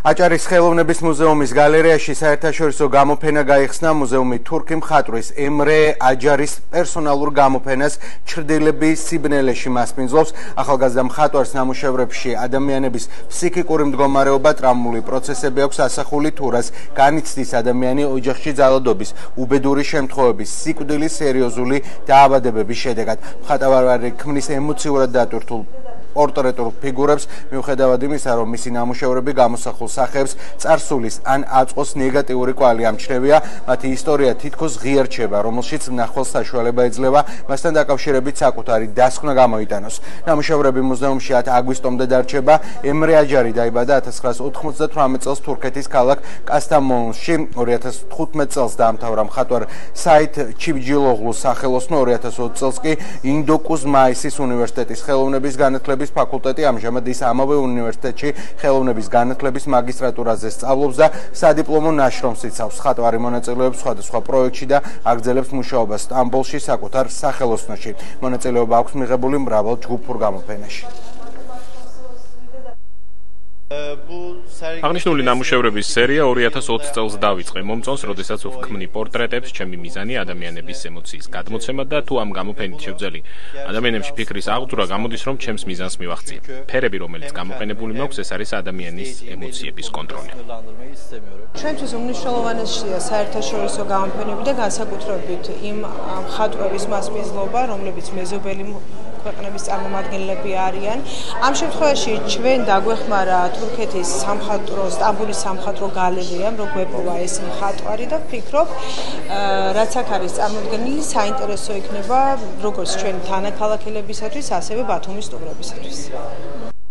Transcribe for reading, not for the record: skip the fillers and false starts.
აჭარის ხელოვნების მუზეუმის გალერეაში საერთაშორისო გამოფენა გაიხსნა მუზეუმი თურქი მხატვრის ემრე აჯარის პერსონალურ გამოფენას ჩრდილების სიბნელეში მასპინძლობს. ახალგაზრდა მხატვარს ნამუშევრებში ადამიანების ფსიქიკური მდგომარეობა, ტრაუმული პროცესები აქვს ასახული, თუ რას განიცდის ადამიანი ოჯახში ძალადობის, უბედური შემთხვევების, სიკვდილის სერიოზული დაავადებების შედეგად. მხატვარი ქმნის ემოციურად დატვირთულ პორტრეტულ ფიგურებს, მიუხედავად იმისა, რომ მისი ნამუშევრები გამოსახულ სახეებს წარსულის ან აწყვოს ნეგატიური კვალი ამჩნევია, მათი ისტორია თითქოს ღია რჩება, რომელშიც მნახველს საშუალება ეძლევა მასთან დაკავშირებით საკუთარი დასკვნა გამოიტანოს. ნამუშევრები მუზეუმში 10 აგვისტომდე დარჩება. ემრე აჯარი დაიბადა 1998 წელს თურქეთის ქალაქ კასტამონუში, 2015 წელს დაამთავრა მხატვარ საიდ ჩიბჯილოღლუს სახელოსნო, 2020 წელს კი ინდოკუს მაისის უნივერსიტეტის ხელოვნების განათლების ფაკულტეტი, ამჟამად ის ამავე უნივერსიტეტში ხელოვნების განათლების მაგისტრატურაზე სწავლობს და სადიპლომო ნაშრომს იცავს. მხატვარი მონაწილეობს სხვადასხვა პროექტში და აგრძელებს მუშაობას სტამბოლში საკუთარ სახელოსნოში. მონაწილეობა აქვს მიღებული მრავალ ჯგუფურ გამოფენაში. აღნიშნული ნამუშევრების სერია 2020 წელს დავიწყე. მომწონს, როდესაც ვქმნი პორტრეტებს, ჩემი მიზანი ადამიანების ემოციის გადმოცემა და თუ ამ გამოფენით შევძელი ადამიანებში ფიქრის აღძვრა, გამოდის, რომ ჩემს მიზანს მივახციე. ფერები, რომელიც გამოყენებული მაქვს, ეს არის ადამიანის ემოციების კონტროლი. ჩვენთვის უმნიშვნელოვანესია საერთაშორისო გამოფენები და განსაკუთრებით იმ მხატვრების მასპინძლობა, რომლებიც მეზობელი ქვეყნების წარმომადგენლები არიან. ამ შემთხვევაში ჩვენ დაგვეხმარა თურქეთის სამხატვრო, სტამბოლის სამხატვრო გალერეამ, რომ გვეპოვა ეს მხატვარი და ვფიქრობ, რაც აქ არის წარმოდგენილი, საინტერესო იქნება როგორც ჩვენ თანაქალაქელებისათვის, ასევე ბათუმის სტუმრებისათვის.